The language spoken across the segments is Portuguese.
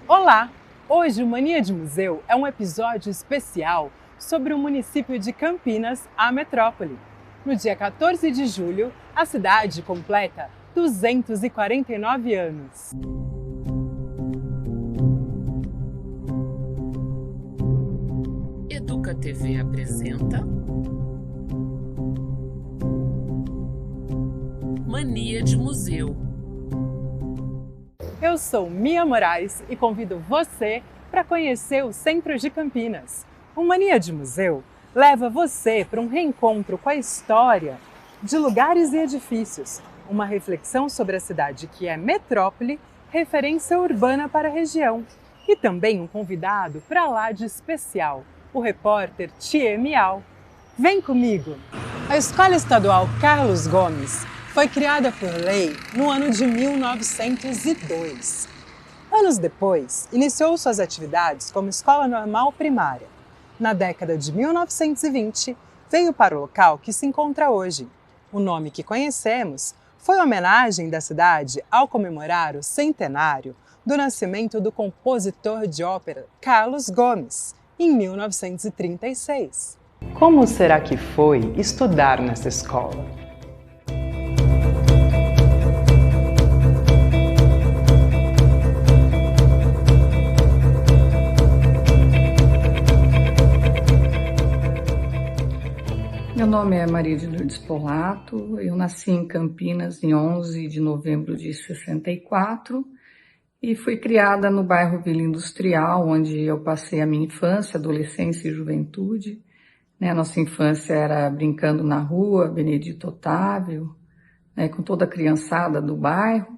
Olá! Hoje o Mania de Museu é um episódio especial sobre o município de Campinas, a metrópole. No dia 14 de julho, a cidade completa 249 anos. Educa TV apresenta Mania de Museu. Eu sou Mia Moraes e convido você para conhecer o centro de Campinas. O Mania de Museu leva você para um reencontro com a história de lugares e edifícios, uma reflexão sobre a cidade que é metrópole, referência urbana para a região, e também um convidado para lá de especial, o repórter Thier Miau. Vem comigo! A Escola Estadual Carlos Gomes foi criada por lei no ano de 1902. Anos depois, iniciou suas atividades como escola normal primária. Na década de 1920, veio para o local que se encontra hoje. O nome que conhecemos foi homenagem da cidade ao comemorar o centenário do nascimento do compositor de ópera Carlos Gomes, em 1936. Como será que foi estudar nessa escola? Meu nome é Maria de Lourdes Polato, eu nasci em Campinas em 11 de novembro de 64 e fui criada no bairro Vila Industrial, onde eu passei a minha infância, adolescência e juventude. Nossa infância era brincando na rua, Benedito Otávio, com toda a criançada do bairro.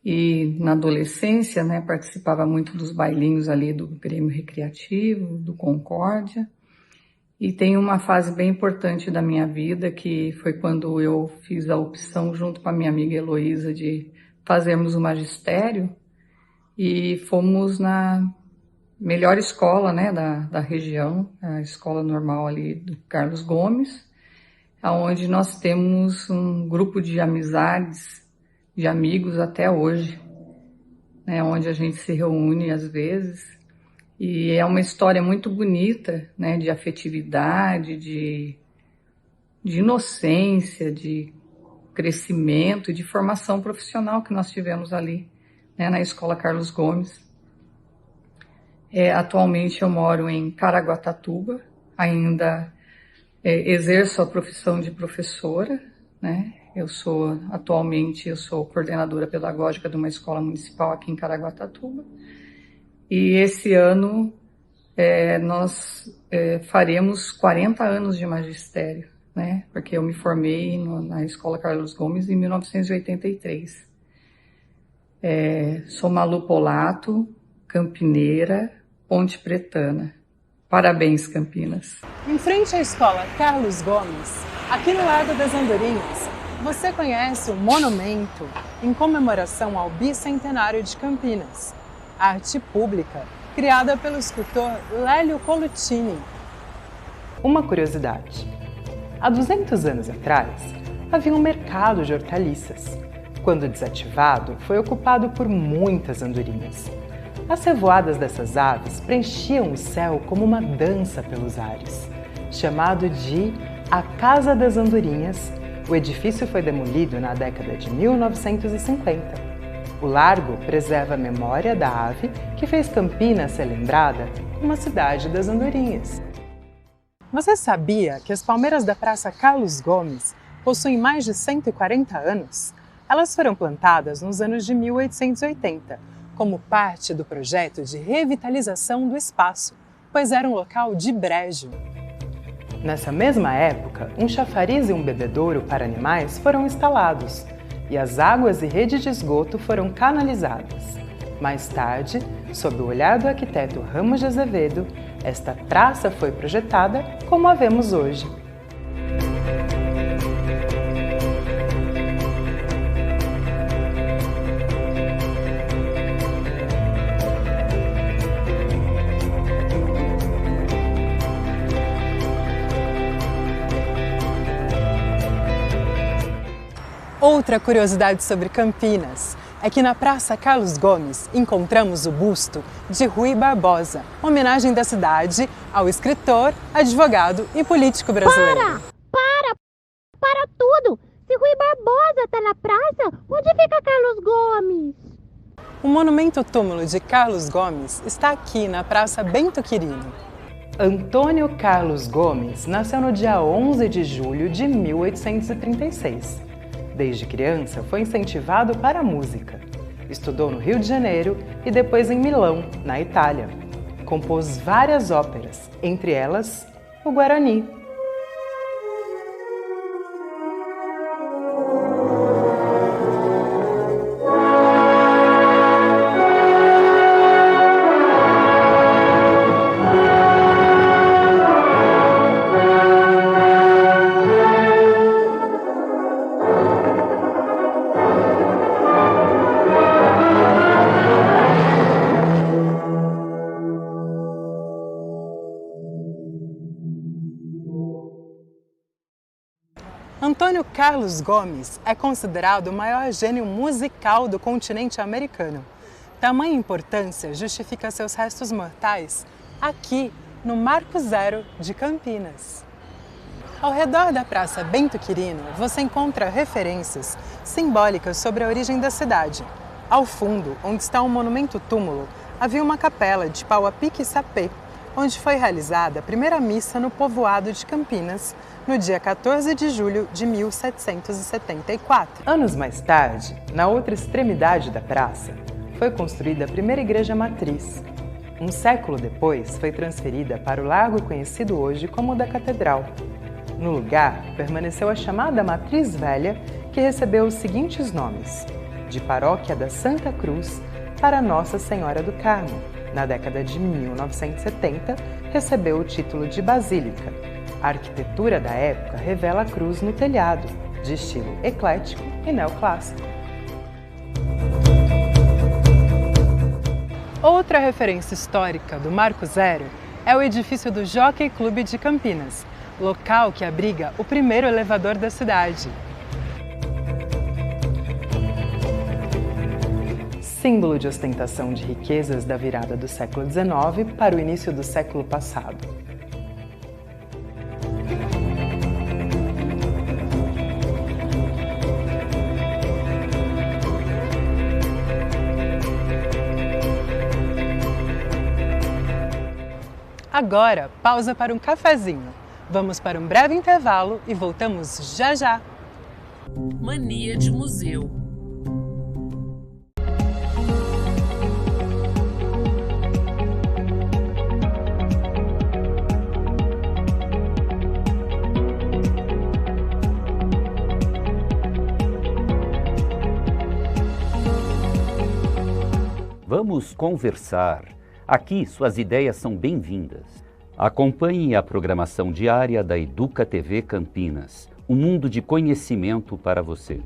E na adolescência, participava muito dos bailinhos ali do Grêmio Recreativo, do Concórdia. E tem uma fase bem importante da minha vida, que foi quando eu fiz a opção, junto com a minha amiga Heloísa, de fazermos o magistério. E fomos na melhor escola da região, a escola normal ali do Carlos Gomes, onde nós temos um grupo de amizades, de amigos até hoje, onde a gente se reúne às vezes. E é uma história muito bonita, de afetividade, de inocência, de crescimento e de formação profissional que nós tivemos ali, na Escola Carlos Gomes. Atualmente eu moro em Caraguatatuba, ainda exerço a profissão de professora, Atualmente eu sou coordenadora pedagógica de uma escola municipal aqui em Caraguatatuba. E esse ano nós faremos 40 anos de magistério, porque eu me formei na Escola Carlos Gomes em 1983. Sou Malu Polato, campineira, Ponte Pretana. Parabéns, Campinas. Em frente à Escola Carlos Gomes, aqui no Largo das Andorinhas, você conhece o monumento em comemoração ao bicentenário de Campinas, arte pública, criada pelo escultor Lélio Colucini. Uma curiosidade: há 200 anos atrás, havia um mercado de hortaliças. Quando desativado, foi ocupado por muitas andorinhas. As revoadas dessas aves preenchiam o céu como uma dança pelos ares. Chamado de a Casa das Andorinhas, o edifício foi demolido na década de 1950. O largo preserva a memória da ave que fez Campinas ser lembrada como a cidade das andorinhas. Você sabia que as palmeiras da Praça Carlos Gomes possuem mais de 140 anos? Elas foram plantadas nos anos de 1880, como parte do projeto de revitalização do espaço, pois era um local de brejo. Nessa mesma época, um chafariz e um bebedouro para animais foram instalados, e as águas e rede de esgoto foram canalizadas. Mais tarde, sob o olhar do arquiteto Ramos de Azevedo, esta praça foi projetada como a vemos hoje. Outra curiosidade sobre Campinas é que na Praça Carlos Gomes encontramos o busto de Rui Barbosa, homenagem da cidade ao escritor, advogado e político brasileiro. Para tudo! Se Rui Barbosa tá na praça, onde fica Carlos Gomes? O monumento túmulo de Carlos Gomes está aqui na Praça Bento Quirino. Antônio Carlos Gomes nasceu no dia 11 de julho de 1836. Desde criança foi incentivado para a música. Estudou no Rio de Janeiro e depois em Milão, na Itália. Compôs várias óperas, entre elas o Guarani. Antônio Carlos Gomes é considerado o maior gênio musical do continente americano. Tamanha importância justifica seus restos mortais aqui no Marco Zero de Campinas. Ao redor da Praça Bento Quirino, você encontra referências simbólicas sobre a origem da cidade. Ao fundo, onde está um monumento túmulo, havia uma capela de pau a pique e sapê, onde foi realizada a primeira missa no povoado de Campinas, no dia 14 de julho de 1774. Anos mais tarde, na outra extremidade da praça, foi construída a primeira igreja matriz. Um século depois, foi transferida para o largo conhecido hoje como o da Catedral. No lugar, permaneceu a chamada Matriz Velha, que recebeu os seguintes nomes: de Paróquia da Santa Cruz para Nossa Senhora do Carmo. Na década de 1970, recebeu o título de Basílica. A arquitetura da época revela a cruz no telhado, de estilo eclético e neoclássico. Outra referência histórica do Marco Zero é o edifício do Jockey Clube de Campinas, local que abriga o primeiro elevador da cidade. Símbolo de ostentação de riquezas da virada do século XIX para o início do século passado. Agora, pausa para um cafezinho. Vamos para um breve intervalo e voltamos já já. Mania de museu. Vamos conversar. Aqui suas ideias são bem-vindas. Acompanhe a programação diária da Educa TV Campinas, um mundo de conhecimento para você.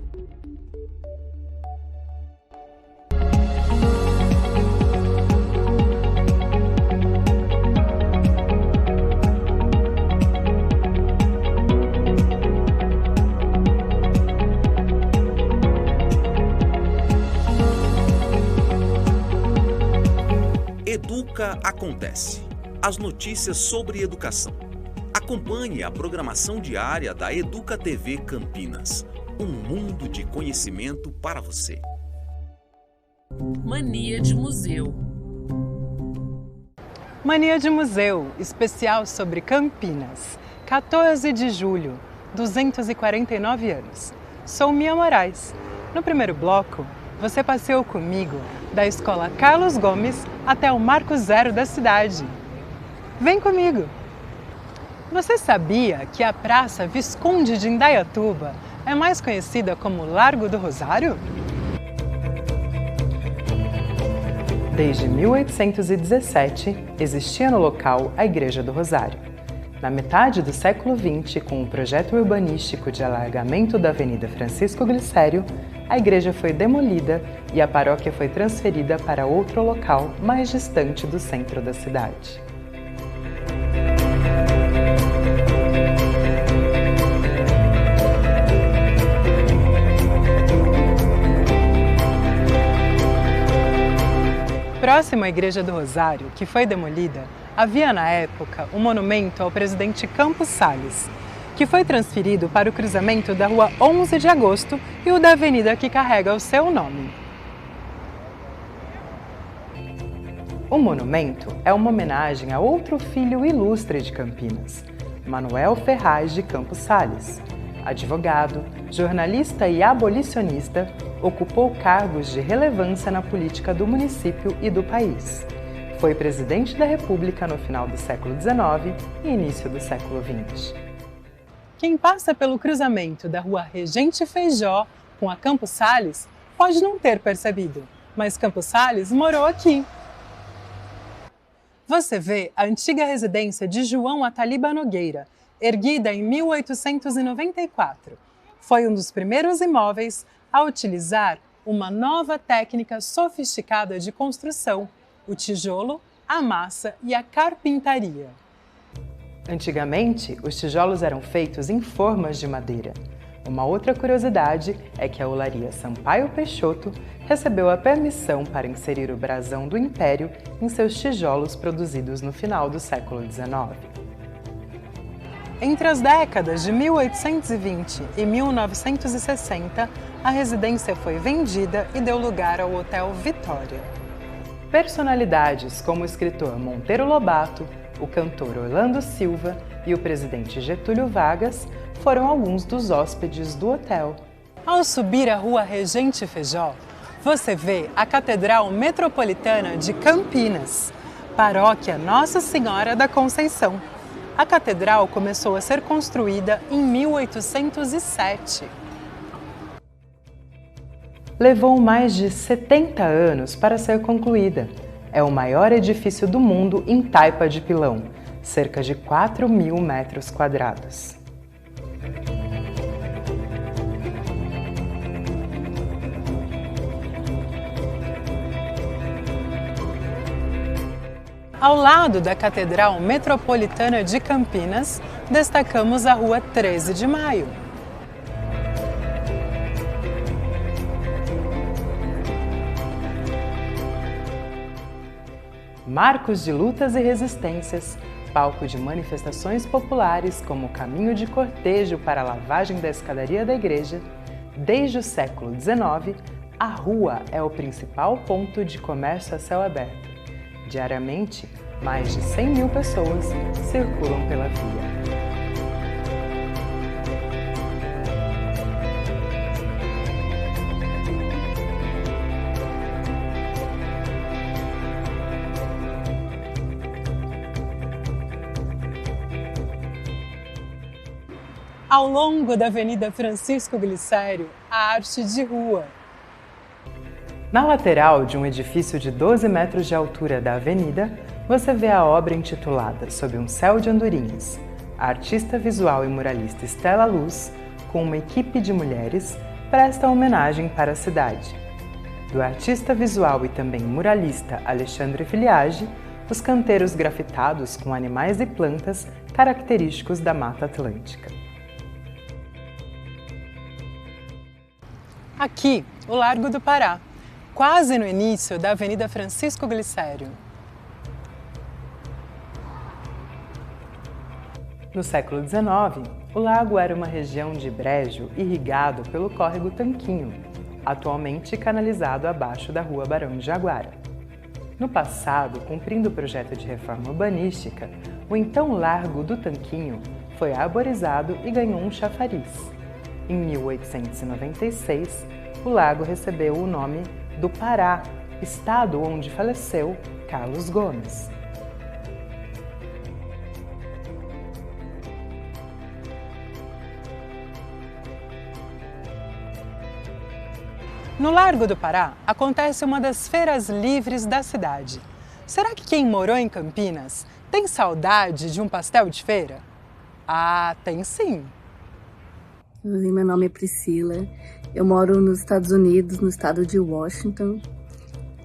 Educa Acontece. As notícias sobre educação. Acompanhe a programação diária da Educa TV Campinas. Um mundo de conhecimento para você. Mania de museu. Mania de museu, especial sobre Campinas. 14 de julho, 249 anos. Sou Mia Moraes. No primeiro bloco, você passeou comigo da Escola Carlos Gomes até o Marco Zero da cidade. Vem comigo! Você sabia que a Praça Visconde de Indaiatuba é mais conhecida como Largo do Rosário? Desde 1817, existia no local a Igreja do Rosário. Na metade do século XX, com o projeto urbanístico de alargamento da Avenida Francisco Glicério, a igreja foi demolida e a paróquia foi transferida para outro local mais distante do centro da cidade. Próximo à Igreja do Rosário, que foi demolida, havia na época um monumento ao presidente Campos Salles, que foi transferido para o cruzamento da Rua 11 de Agosto e o da avenida que carrega o seu nome. O monumento é uma homenagem a outro filho ilustre de Campinas, Manuel Ferraz de Campos Salles. Advogado, jornalista e abolicionista, ocupou cargos de relevância na política do município e do país. Foi presidente da República no final do século XIX e início do século XX. Quem passa pelo cruzamento da Rua Regente Feijó com a Campos Salles pode não ter percebido, mas Campos Salles morou aqui. Você vê a antiga residência de João Ataliba Nogueira, erguida em 1894. Foi um dos primeiros imóveis a utilizar uma nova técnica sofisticada de construção, o tijolo, a massa e a carpintaria. Antigamente, os tijolos eram feitos em formas de madeira. Uma outra curiosidade é que a olaria Sampaio Peixoto recebeu a permissão para inserir o brasão do Império em seus tijolos produzidos no final do século XIX. Entre as décadas de 1820 e 1960, a residência foi vendida e deu lugar ao Hotel Vitória. Personalidades como o escritor Monteiro Lobato, o cantor Orlando Silva e o presidente Getúlio Vargas foram alguns dos hóspedes do hotel. Ao subir a Rua Regente Feijó, você vê a Catedral Metropolitana de Campinas, paróquia Nossa Senhora da Conceição. A catedral começou a ser construída em 1807. Levou mais de 70 anos para ser concluída. É o maior edifício do mundo em taipa de pilão, cerca de 4.000 metros quadrados. Ao lado da Catedral Metropolitana de Campinas, destacamos a Rua 13 de Maio. Marcos de lutas e resistências, palco de manifestações populares como o caminho de cortejo para a lavagem da escadaria da igreja, desde o século XIX, a rua é o principal ponto de comércio a céu aberto. Diariamente, mais de 100.000 pessoas circulam pela via. Ao longo da Avenida Francisco Glicério, a arte de rua. Na lateral de um edifício de 12 metros de altura da avenida, você vê a obra intitulada Sob um Céu de Andorinhas. A artista visual e muralista Estela Luz, com uma equipe de mulheres, presta homenagem para a cidade. Do artista visual e também muralista Alexandre Filiage, os canteiros grafitados com animais e plantas característicos da Mata Atlântica. Aqui, o Largo do Pará, quase no início da Avenida Francisco Glicério. No século XIX, o lago era uma região de brejo irrigado pelo córrego Tanquinho, atualmente canalizado abaixo da Rua Barão de Jaguara. No passado, cumprindo o projeto de reforma urbanística, o então Largo do Tanquinho foi arborizado e ganhou um chafariz. Em 1896, o lago recebeu o nome do Pará, estado onde faleceu Carlos Gomes. No Largo do Pará acontece uma das feiras livres da cidade. Será que quem morou em Campinas tem saudade de um pastel de feira? Ah, tem sim! Oi, meu nome é Priscila, eu moro nos Estados Unidos, no estado de Washington,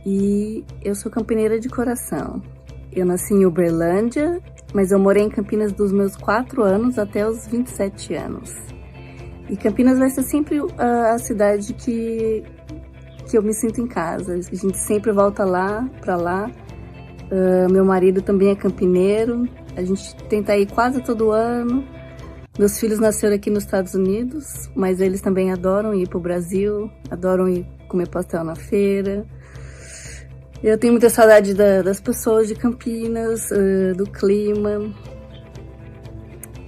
e eu sou campineira de coração. Eu nasci em Uberlândia, mas eu morei em Campinas dos meus 4 anos até os 27 anos. E Campinas vai ser sempre a cidade que que eu me sinto em casa. A gente sempre volta para lá. Meu marido também é campineiro. A gente tenta ir quase todo ano. Meus filhos nasceram aqui nos Estados Unidos, mas eles também adoram ir para o Brasil, adoram ir comer pastel na feira. Eu tenho muita saudade das pessoas de Campinas, do clima.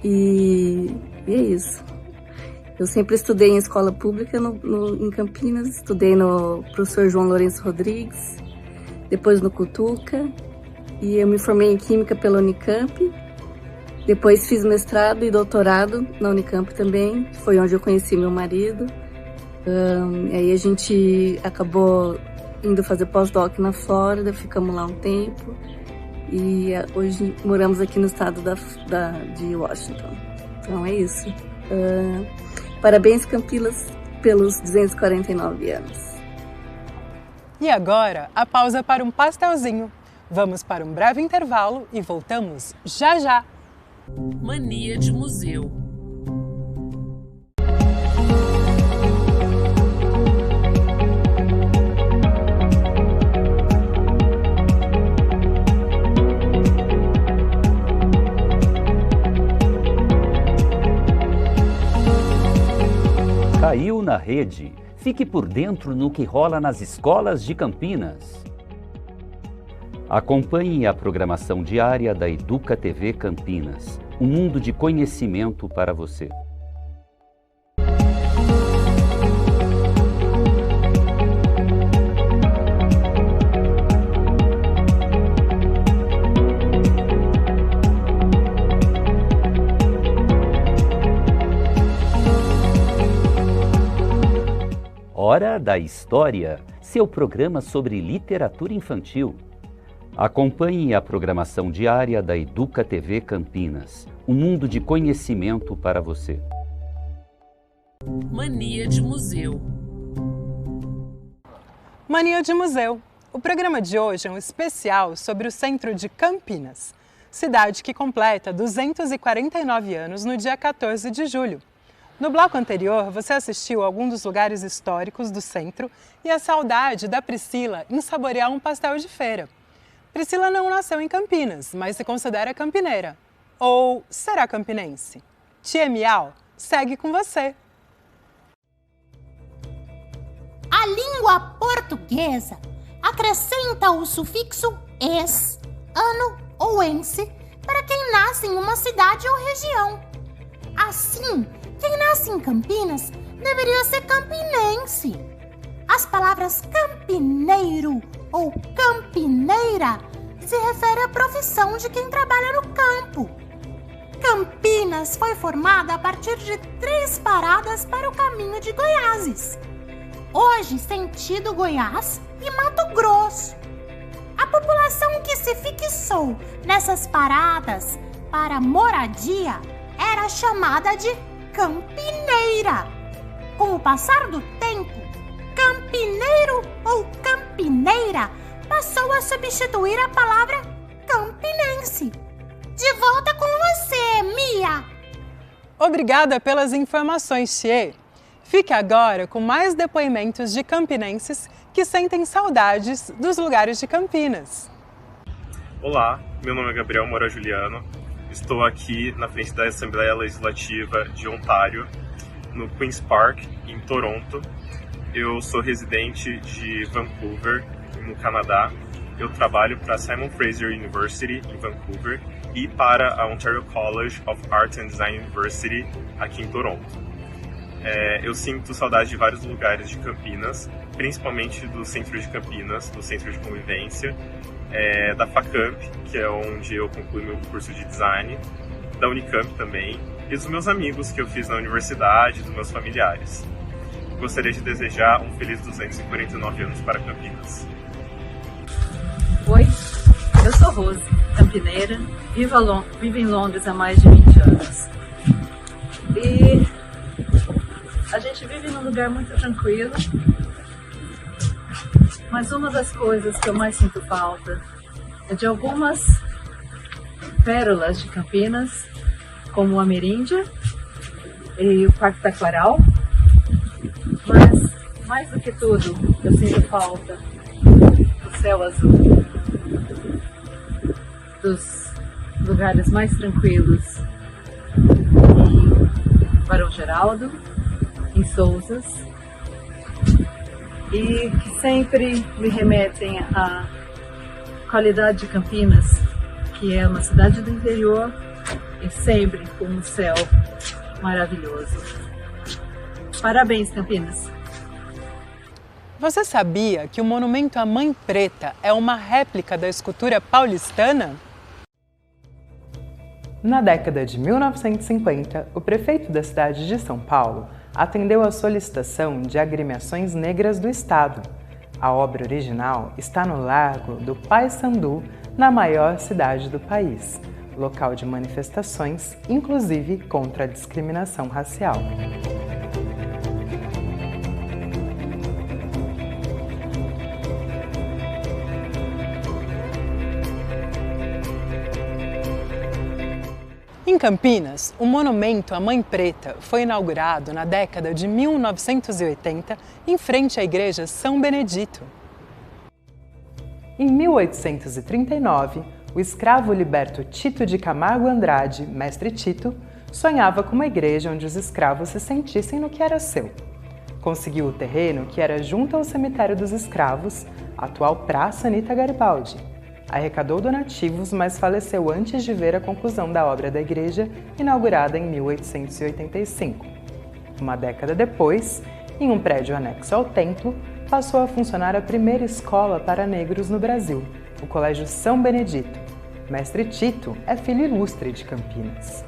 E é isso. Eu sempre estudei em escola pública em Campinas, estudei no professor João Lourenço Rodrigues, depois no Cutuca, e eu me formei em Química pela Unicamp. Depois fiz mestrado e doutorado na Unicamp também, foi onde eu conheci meu marido. Aí a gente acabou indo fazer pós-doc na Flórida, ficamos lá um tempo. E hoje moramos aqui no estado de Washington. Então é isso. Parabéns, Campinas, pelos 249 anos. E agora, a pausa para um pastelzinho. Vamos para um breve intervalo e voltamos já já. Mania de museu. Caiu na rede. Fique por dentro no que rola nas escolas de Campinas. Acompanhe a programação diária da Educa TV Campinas, um mundo de conhecimento para você. Hora da História, seu programa sobre literatura infantil. Acompanhe a programação diária da Educa TV Campinas, um mundo de conhecimento para você. Mania de museu. Mania de museu. O programa de hoje é um especial sobre o centro de Campinas, cidade que completa 249 anos no dia 14 de julho. No bloco anterior, você assistiu a algum dos lugares históricos do centro e a saudade da Priscila em saborear um pastel de feira. Priscila não nasceu em Campinas, mas se considera campineira. Ou será campinense? Tia Miau, segue com você. A língua portuguesa acrescenta o sufixo -es, ano ou -ense para quem nasce em uma cidade ou região. Assim, quem nasce em Campinas deveria ser campinense. As palavras campineiro ou campineira se referem à profissão de quem trabalha no campo. Campinas foi formada a partir de 3 paradas para o caminho de Goiáses. Hoje, sentido Goiás e Mato Grosso. A população que se fixou nessas paradas para moradia era chamada de campineira. Com o passar do tempo, campineiro ou campineira passou a substituir a palavra campinense. De volta com você, Mia! Obrigada pelas informações, Tchê. Fique agora com mais depoimentos de campinenses que sentem saudades dos lugares de Campinas. Olá, meu nome é Gabriel Moura Juliano. Estou aqui na frente da Assembleia Legislativa de Ontário, no Queen's Park, em Toronto. Eu sou residente de Vancouver, no Canadá. Eu trabalho para a Simon Fraser University, em Vancouver, e para a Ontario College of Art and Design University, aqui em Toronto. Eu sinto saudade de vários lugares de Campinas, principalmente do centro de Campinas, do centro de convivência, da FACamp, que é onde eu concluí meu curso de design, da Unicamp também, e dos meus amigos que eu fiz na universidade, dos meus familiares. Gostaria de desejar um feliz 249 anos para Campinas. Oi, eu sou Rose, campineira, vivo em Londres há mais de 20 anos. E a gente vive num lugar muito tranquilo, mas uma das coisas que eu mais sinto falta é de algumas pérolas de Campinas, como a Ameríndia e o Parque Taquaral, mas mais do que tudo, eu sinto falta do céu azul, dos lugares mais tranquilos em Barão Geraldo, em Sousas, e que sempre me remetem à qualidade de Campinas, que é uma cidade do interior e sempre com um céu maravilhoso. Parabéns, Campinas! Você sabia que o monumento à Mãe Preta é uma réplica da escultura paulistana? Na década de 1950, o prefeito da cidade de São Paulo atendeu à solicitação de agremiações negras do estado. A obra original está no Largo do Paissandu, na maior cidade do país, local de manifestações, inclusive contra a discriminação racial. Em Campinas, o monumento à Mãe Preta foi inaugurado na década de 1980 em frente à Igreja São Benedito. Em 1839, o escravo liberto Tito de Camargo Andrade, Mestre Tito, sonhava com uma igreja onde os escravos se sentissem no que era seu. Conseguiu o terreno que era junto ao cemitério dos escravos, atual Praça Anita Garibaldi. Arrecadou donativos, mas faleceu antes de ver a conclusão da obra da igreja, inaugurada em 1885. Uma década depois, em um prédio anexo ao templo, passou a funcionar a primeira escola para negros no Brasil, o Colégio São Benedito. Mestre Tito é filho ilustre de Campinas.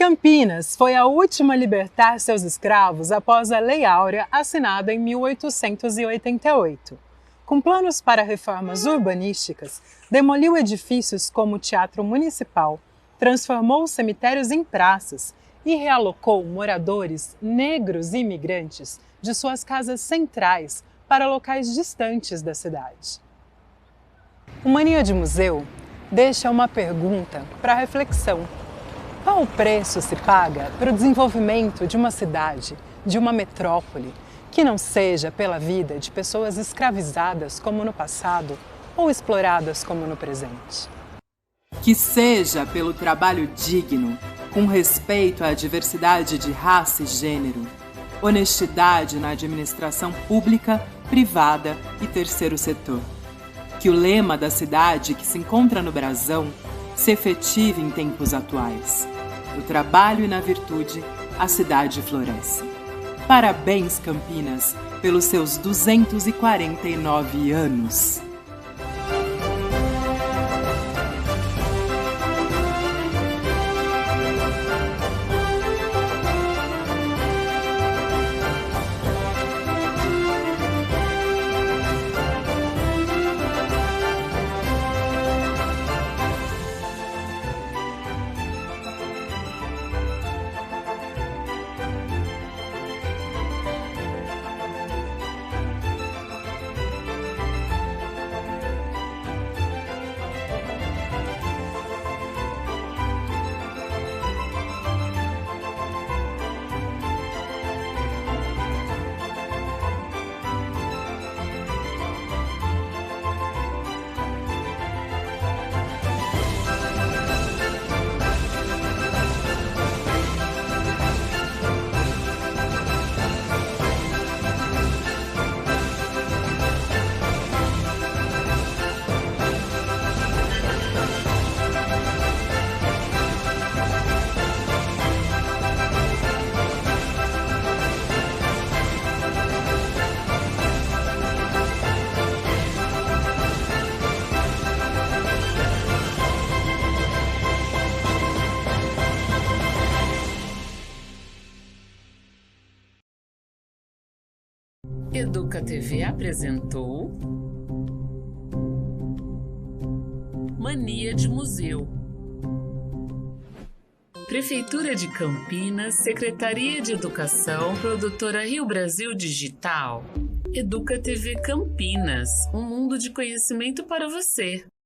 Campinas foi a última a libertar seus escravos após a Lei Áurea, assinada em 1888. Com planos para reformas urbanísticas, demoliu edifícios como o Teatro Municipal, transformou os cemitérios em praças e realocou moradores negros e imigrantes de suas casas centrais para locais distantes da cidade. O Mania de Museu deixa uma pergunta para reflexão. Qual preço se paga para o desenvolvimento de uma cidade, de uma metrópole, que não seja pela vida de pessoas escravizadas como no passado ou exploradas como no presente? Que seja pelo trabalho digno, com respeito à diversidade de raça e gênero, honestidade na administração pública, privada e terceiro setor. Que o lema da cidade que se encontra no brasão se efetive em tempos atuais. No trabalho e na virtude, a cidade floresce. Parabéns, Campinas, pelos seus 249 anos. Educa TV apresentou Mania de Museu. Prefeitura de Campinas, Secretaria de Educação, Produtora Rio Brasil Digital. Educa TV Campinas, um mundo de conhecimento para você.